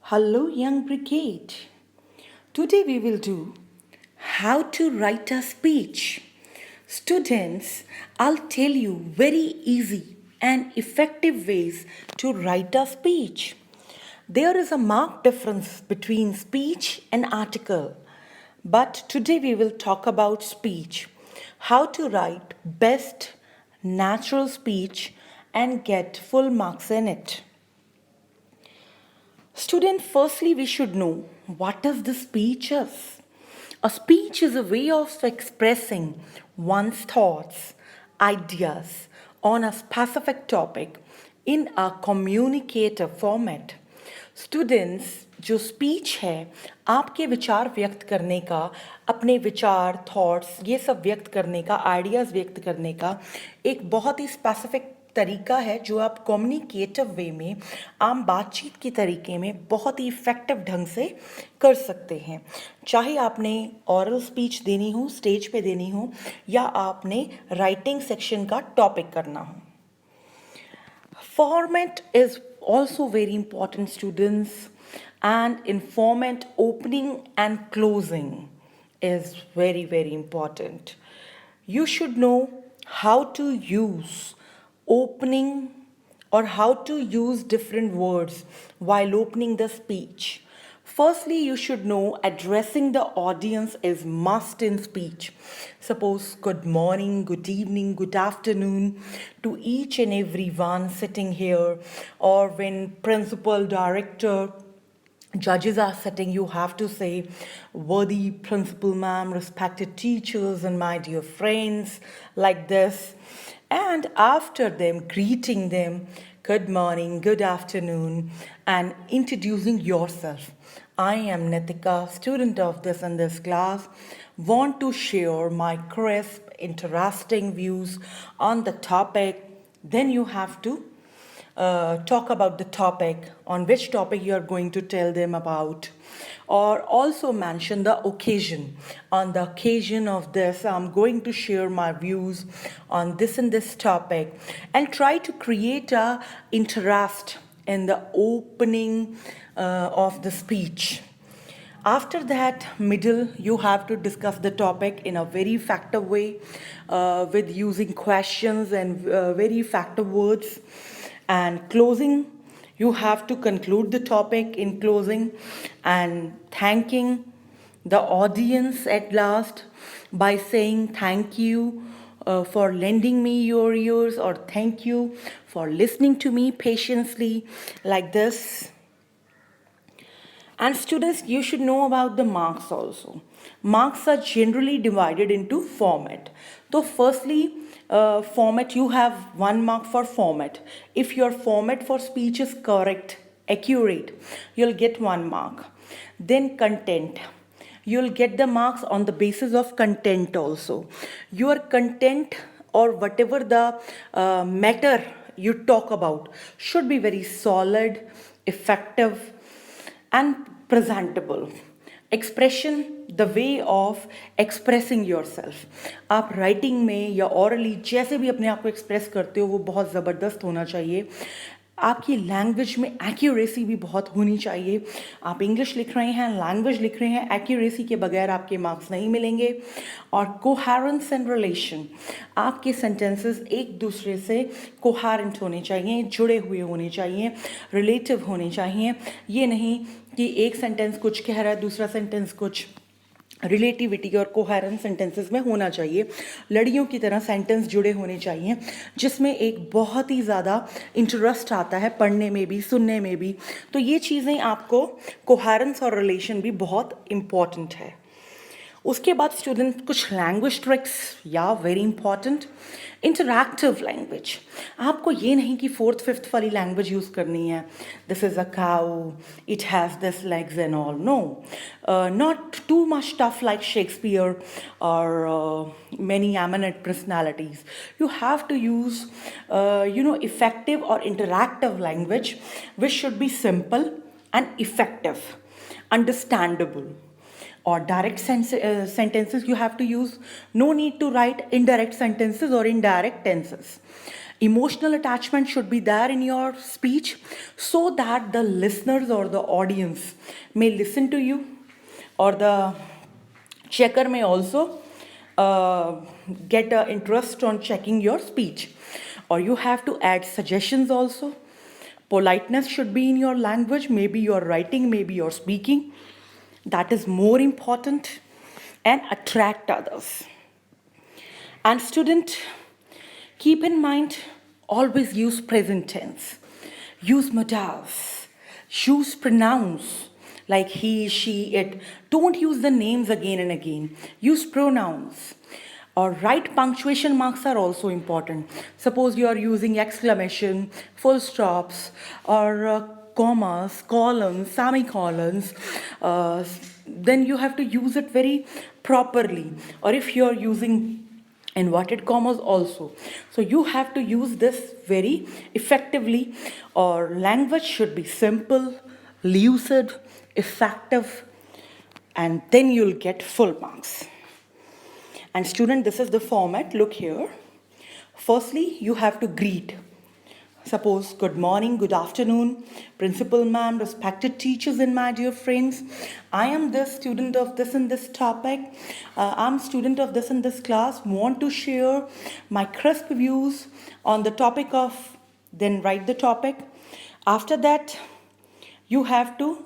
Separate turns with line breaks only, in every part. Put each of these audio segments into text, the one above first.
Hello, young brigade. Today we will do how to write a speech. Students, I'll tell you very easy and effective ways to write a speech. There is a marked difference between speech and article, but today we will talk about speech, how to write best natural speech and get full marks in it. Student, firstly, we should know what is the speech is. A speech is a way of expressing one's thoughts, ideas on a specific topic in a communicative format. Students जो speech है आपके विचार व्यक्त करने का, अपने विचार thoughts ये सब व्यक्त करने का, आइडियाज़ व्यक्त करने का एक बहुत ही स्पेसिफिक तरीका है जो आप कम्युनिकेटिव वे में आम बातचीत के तरीके में बहुत ही इफ़ेक्टिव ढंग से कर सकते हैं। चाहे आपने ऑरल स्पीच देनी हो, स्टेज पे देनी हो, या आपने राइटिंग सेक्शन का टॉपिक करना हो। Format is also very important, students, and in format, opening and closing is very important. You should know how to use opening or how to use different words while opening the speech. Firstly, you should know addressing the audience is must in speech. Suppose good morning, good evening, good afternoon to each and every one sitting here, or when principal, director, judges are sitting, you have to say, worthy principal ma'am, respected teachers, and my dear friends, like this. And after them, greeting them, good morning, good afternoon, and introducing yourself. I am Nitika, student of this and this class, want to share my crisp, interesting views on the topic. Then you have to talk about the topic, on which topic you are going to tell them about, or also mention the occasion. On the occasion of this, I'm going to share my views on this and this topic, and try to create a interest in the opening of the speech. After that, middle, you have to discuss the topic in a very effective way with using questions and very effective words. And closing, you have to conclude the topic in closing and thanking the audience at last by saying thank you for lending me your ears, or thank you for listening to me patiently, like this. And students, you should know about the marks also. Marks are generally divided into format. So firstly, format, you have 1 mark for format. If your format for speech is correct, accurate, you'll get 1 mark. Then content. You'll get the marks on the basis of content also. Your content, or whatever the matter you talk about, should be very solid, effective, and presentable. Expression, the way of expressing yourself. आप writing में या hourly जैसे भी अपने आप को express करते हो वो बहुत ज़बरदस्त होना चाहिए। आपकी लैंग्वेज में एक्यूरेसी भी बहुत होनी चाहिए। आप इंग्लिश लिख रहे हैं, लैंग्वेज लिख रहे हैं, एक्यूरेसी के बगैर आपके मार्क्स नहीं मिलेंगे। और कोहेरेंस एंड रिलेशन, आपके सेंटेंसेस एक दूसरे से कोहेरेंट होने चाहिए, जुड़े हुए होने चाहिए, रिलेटिव होने चाहिए। ये नहीं कि एक सेंटेंस कुछ कह रहा है, दूसरा सेंटेंस कुछ। रिलेटिविटी और कोहेरेंस सेंटेंसेस में होना चाहिए। लड़ियों की तरह सेंटेंस जुड़े होने चाहिए, जिसमें एक बहुत ही ज़्यादा इंटरेस्ट आता है पढ़ने में भी, सुनने में भी। तो ये चीज़ें आपको, कोहेरेंस और रिलेशन भी बहुत इम्पॉर्टेंट है। उसके बाद स्टूडेंट कुछ लैंग्वेज ट्रिक्स, या वेरी इंपॉर्टेंट, इंटरैक्टिव लैंग्वेज। आपको ये नहीं कि 4th 5th वाली लैंग्वेज यूज़ करनी है, this is a cow, it has this legs and all. No, not too much tough like Shakespeare और many eminent personalities. You have to use, effective or interactive language, which should be simple and effective, understandable. Or direct sentences you have to use. No need to write indirect sentences or indirect tenses. Emotional attachment should be there in your speech so that the listeners or the audience may listen to you, or the checker may also get interest on checking your speech. Or you have to add suggestions also. Politeness should be in your language, maybe your writing, maybe your speaking. That is more important, and attract others. And student, keep in mind, always use present tense. Use modals. Use pronouns like he, she, it. Don't use the names again and again. Use pronouns. Or right punctuation marks are also important. Suppose you are using exclamation, full stops, or commas, colons, semicolons, then you have to use it very properly. Or if you are using inverted commas also, so you have to use this very effectively. Or language should be simple, lucid, effective, and then you'll get full marks. And student, this is the format. Look here. Firstly, you have to greet. Suppose, good morning, good afternoon, principal ma'am, respected teachers, and my dear friends. I am the student of this and this topic. I'm student of this and this class. Want to share my crisp views on the topic of, then write the topic. After that, you have to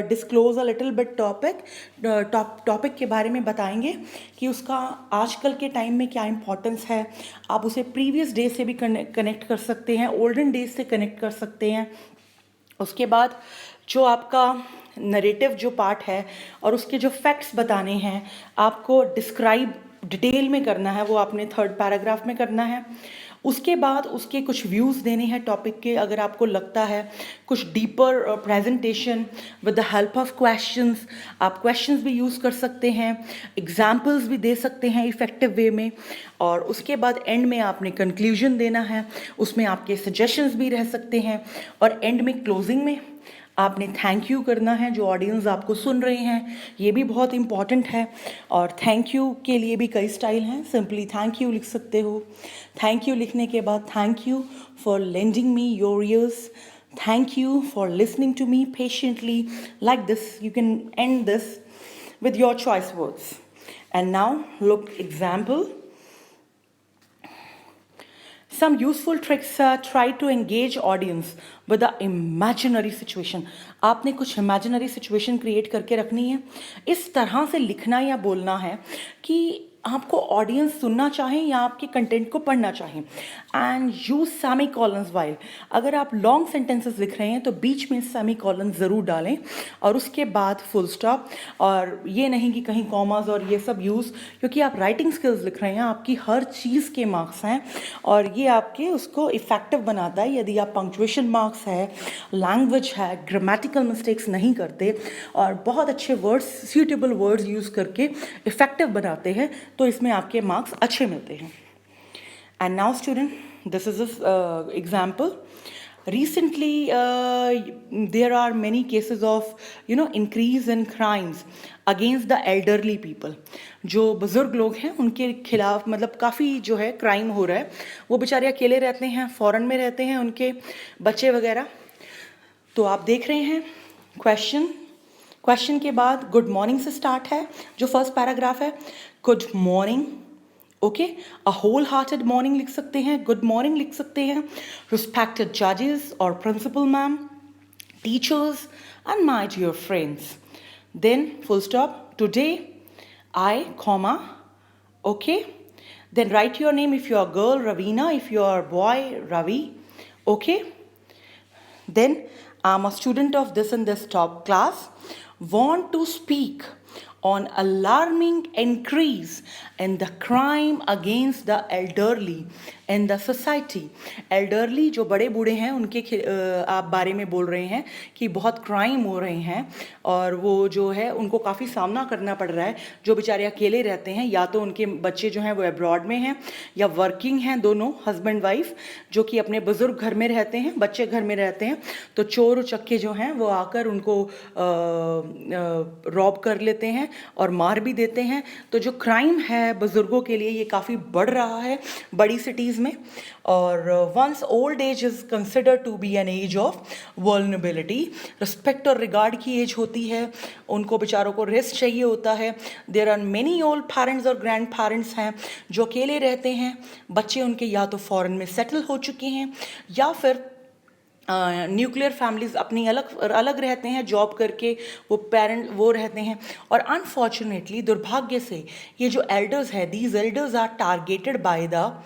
disclose a little bit topic के बारे में बताएंगे कि उसका आजकल के time में क्या इम्पोर्टेंस है. आप उसे प्रीवियस डे से भी कनेक्ट कर सकते हैं, ओल्डन डेज से कनेक्ट कर सकते हैं. उसके बाद जो आपका नरेटिव जो पार्ट है और उसके जो फैक्ट्स बताने हैं, आपको डिस्क्राइब डिटेल में करना है, वो आपने थर्ड पैराग्राफ में करना है. उसके बाद उसके कुछ व्यूज़ देने हैं टॉपिक के. अगर आपको लगता है कुछ deeper presentation with the help of questions, आप क्वेश्चंस भी यूज़ कर सकते हैं, एग्जाम्पल्स भी दे सकते हैं इफ़ेक्टिव वे में. और उसके बाद एंड में आपने कंक्लूजन देना है, उसमें आपके सजेशंस भी रह सकते हैं. और एंड में क्लोजिंग में आपने थैंक यू करना है. जो ऑडियंस आपको सुन रहे हैं, ये भी बहुत इंपॉर्टेंट है. और थैंक यू के लिए भी कई स्टाइल हैं. सिंपली थैंक यू लिख सकते हो. थैंक यू लिखने के बाद thank you for lending me your ears, thank you for listening to me patiently, like this. You can end this with your choice words. And now look example. Some useful tricks try to engage audience with the imaginary situation. आपने कुछ imaginary situation create करके रखनी है. इस तरह से लिखना या बोलना है कि आपको ऑडियंस सुनना चाहें या आपके कंटेंट को पढ़ना चाहें. And use semi colons while. अगर आप लॉन्ग सेंटेंसेस लिख रहे हैं तो बीच में सेमी कॉलन ज़रूर डालें, और उसके बाद फुल स्टॉप. और ये नहीं कि कहीं कॉमास और ये सब यूज़, क्योंकि आप राइटिंग स्किल्स लिख रहे हैं, आपकी हर चीज़ के मार्क्स हैं और ये आपके उसको इफ़ेक्टिव बनाता है. यदि आप पंक्चुएशन मार्क्स है, लैंग्वेज है, ग्रामेटिकल मिस्टेक्स नहीं करते और बहुत अच्छे वर्ड्स, सूटेबल वर्ड्स यूज़ करके इफ़ेक्टिव बनाते हैं, तो इसमें आपके मार्क्स अच्छे मिलते हैं. And now student, this is example. Recently, there are many cases of, increase in crimes against the elderly people. जो बुज़ुर्ग लोग हैं उनके खिलाफ मतलब काफ़ी जो है क्राइम हो रहा है. वो बेचारे अकेले रहते हैं, फॉरेन में रहते हैं, उनके बच्चे वगैरह. तो आप देख रहे हैं क्वेश्चन के बाद गुड मॉर्निंग से स्टार्ट है. जो फर्स्ट पैराग्राफ है, good morning. Okay, a whole hearted morning लिख सकते हैं, गुड मॉर्निंग लिख सकते हैं. रिस्पेक्टेड जजेस और principal ma'am, teachers and my dear friends. Then full stop. Today I comma. Okay, then write your name. If you are girl, Raveena. If you are boy, Ravi. Okay, then I'm a student of this and this top class, want to speak on alarming increase in the crime against the elderly in the society. elderly जो बड़े बूढ़े हैं उनके आप बारे में बोल रहे हैं कि बहुत क्राइम हो रहे हैं और वो जो है उनको काफ़ी सामना करना पड़ रहा है. जो बेचारे अकेले रहते हैं, या तो उनके बच्चे जो हैं वो अब्रॉड में हैं या वर्किंग हैं, दोनों हस्बैंड वाइफ, जो कि अपने बुज़ुर्ग घर में रहते हैं, बच्चे घर में रहते हैं. तो चोर उचक्के जो हैं वो आकर उनको रॉब कर लेते हैं और मार भी देते हैं. तो जो क्राइम है बुज़ुर्गों के लिए ये काफ़ी बढ़ रहा है बड़ी सिटीज़ में। और once old age is considered to be an age of vulnerability, respect और रिगार्ड की एज होती है, उनको बेचारों को रेस्ट चाहिए होता है। There are many old parents और ग्रैंड पेरेंट्स हैं जो अकेले रहते हैं, बच्चे उनके या तो फॉरेन में सेटल हो चुके हैं या फिर न्यूक्लियर फैमिलीज अपनी अलग अलग रहते हैं, जॉब करके वो रहते हैं। और अनफॉर्चुनेटली, दुर्भाग्य से, ये जो एल्डर्स है, these elders are targeted by the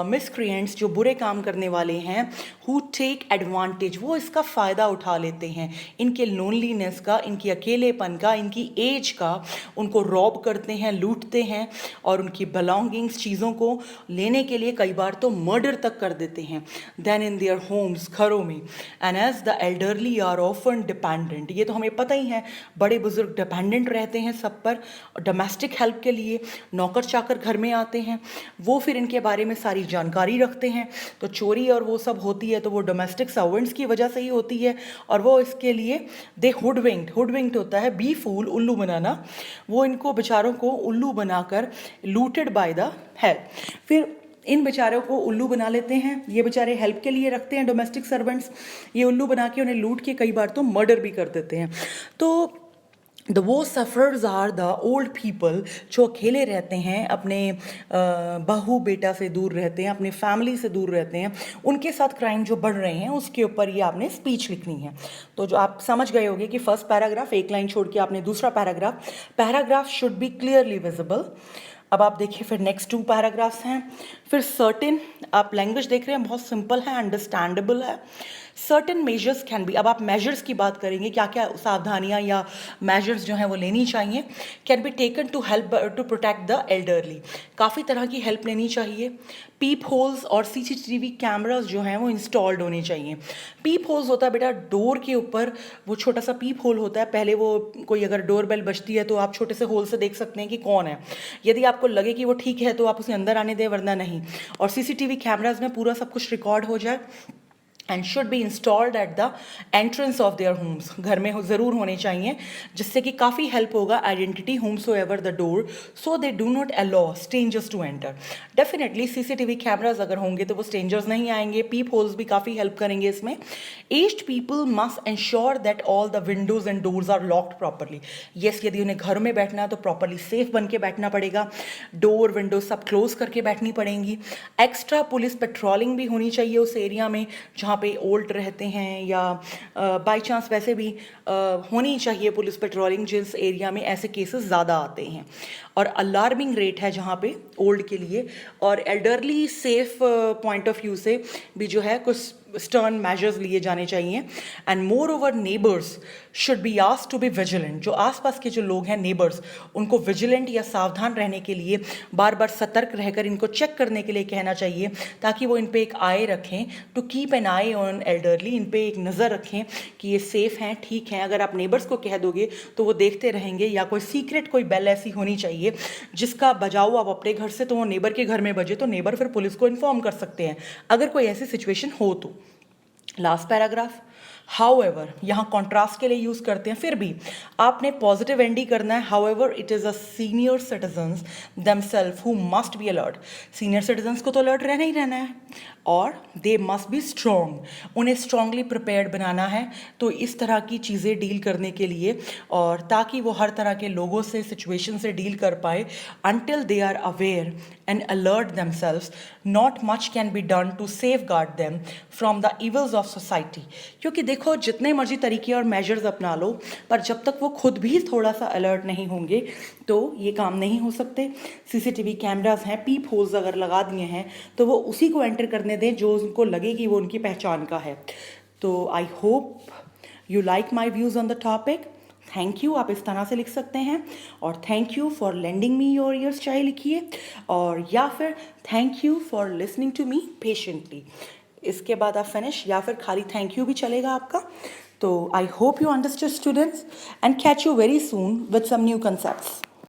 miscreants, जो बुरे काम करने वाले हैं, हु टेक एडवांटेज, वो इसका फ़ायदा उठा लेते हैं, इनके लोनलीनेस का, इनकी अकेलेपन का, इनकी एज का, उनको रॉब करते हैं, लूटते हैं और उनकी बिलोंगिंग्स, चीज़ों को लेने के लिए कई बार तो मर्डर तक कर देते हैं। देन इन देयर होम्स, घरों में। And as the elderly are often dependent, ये तो हमें पता ही है, बड़े बुजुर्ग डिपेंडेंट रहते हैं सब पर, डोमेस्टिक हेल्प के लिए नौकर चाकर घर में आते हैं, वो फिर इनके बारे में सारी जानकारी रखते हैं। तो चोरी और वो सब होती है तो वो डोमेस्टिक सर्वेंट्स की वजह से ही होती है, और वो इसके लिए दे हुडविंक्ड होता है, बी फूल, उल्लू बनाना, वो इनको बेचारों को उल्लू बनाकर लूटेड बाय द हेल्प। फिर इन बेचारों को उल्लू बना लेते हैं, ये बेचारे हेल्प के लिए रखते हैं डोमेस्टिक सर्वेंट्स, ये उल्लू बना के उन्हें लूट के कई बार तो मर्डर भी कर देते हैं। तो द वो सफ़रर्स आर द ओल्ड पीपल, जो अकेले रहते हैं, अपने बहू बेटा से दूर रहते हैं, अपने फैमिली से दूर रहते हैं, उनके साथ क्राइम जो बढ़ रहे हैं उसके ऊपर ये आपने स्पीच लिखनी है। तो जो आप समझ गए होंगे कि फर्स्ट पैराग्राफ, एक लाइन छोड़ के आपने दूसरा paragraph should be clearly visible. अब आप देखिए फिर नेक्स्ट 2 पैराग्राफ्स हैं। फिर सर्टेन, आप लैंग्वेज देख रहे हैं, बहुत सिंपल है, अंडरस्टैंडेबल है। सर्टेन मेजर्स कैन बी, अब आप मेजर्स की बात करेंगे, क्या क्या सावधानियां या मेजर्स जो हैं वो लेनी चाहिए। Can be taken to help to protect the elderly, काफ़ी तरह की हेल्प लेनी चाहिए। पीप होल्स और सीसीटीवी कैमरास जो हैं वो इंस्टॉल्ड होने चाहिए। पीप होल्स होता है बेटा डोर के ऊपर, वो छोटा सा पीप होल होता है, पहले वो कोई अगर डोर बेल बजती है तो आप छोटे से होल से देख सकते हैं कि कौन है। यदि आपको लगे कि वो ठीक है तो आप उसे अंदर आने दें, वरना नहीं। और सीसीटीवी कैमरास में पूरा सब कुछ रिकॉर्ड हो जाए। And should be installed at the entrance of their homes, घर में ज़रूर होने चाहिए, जिससे कि काफ़ी हेल्प होगा identity homes ever the door, so they do not allow strangers to enter. Definitely CCTV cameras अगर होंगे तो वो स्ट्रेंजर्स नहीं आएंगे। पीप होल्स भी काफ़ी हेल्प करेंगे इसमें। Aged people must ensure that all the windows and doors are locked properly. Yes, यदि उन्हें घर में बैठना है तो प्रॉपरली सेफ बन के बैठना पड़ेगा, डोर विंडो सब क्लोज करके बैठनी पड़ेंगी। एक्स्ट्रा पुलिस पेट्रोलिंग भी होनी चाहिए उस एरिया में जहाँ पे ओल्ड रहते हैं, या बाय चांस वैसे भी होनी चाहिए पुलिस पेट्रोलिंग जिस एरिया में ऐसे केसेस ज़्यादा आते हैं। और अलार्मिंग रेट है जहाँ पे ओल्ड के लिए, और elderly safe point of view से भी जो है कुछ स्टर्न मेजर्स लिए जाने चाहिए। And moreover neighbours should be asked to be vigilant, जो आसपास के जो लोग हैं नेबर्स, उनको विजिलेंट या सावधान रहने के लिए, बार बार सतर्क रहकर इनको चेक करने के लिए कहना चाहिए, ताकि वो इन पे एक आई रखें, to keep an eye on elderly, इन पे एक नज़र रखें कि ये सेफ़ हैं, ठीक हैं। अगर आप नेबर्स को कह दोगे तो वो देखते रहेंगे, या कोई सीक्रेट कोई बेल ऐसी होनी चाहिए जिसका बजाओ आप अपने घर से तो वो नेबर के घर में बजे, तो नेबर फिर पुलिस को इन्फॉर्म कर सकते हैं अगर कोई ऐसी सिचुएशन हो तो। लास्ट पैराग्राफ, हाउएवर, यहाँ कॉन्ट्रास्ट के लिए यूज़ करते हैं, फिर भी आपने पॉजिटिव एंड ही करना है। However it is a senior citizens themselves who must be alert, senior citizens को तो अलर्ट रहना ही रहना है, और दे मस्ट बी स्ट्रॉन्ग, उन्हें स्ट्रांगली प्रिपेयर्ड बनाना है तो इस तरह की चीज़ें डील करने के लिए, और ताकि वो हर तरह के लोगों से, सिचुएशन से डील कर पाए। Until they are aware and alert themselves, not much can be done to safeguard them from the evils of society. क्योंकि देखो, जितने मर्जी तरीके और मेजर्स अपना लो, पर जब तक वो खुद भी थोड़ा सा अलर्ट नहीं होंगे तो ये काम नहीं हो सकते। सीसीटीवी कैमरास हैं, पीप होल्स अगर लगा दिए हैं तो वो उसी को एंटर करने दें जो उनको लगे कि वो उनकी पहचान का है। तो I hope you like my views on the topic. Thank you, आप इस तरह से लिख सकते हैं, और thank you for lending me your ears चाहे लिखिए, और या फिर thank you for listening to me patiently. इसके बाद आप फिनिश, या फिर खाली थैंक यू भी चलेगा आपका। तो I hope you understood students, and catch you very soon with some new concepts.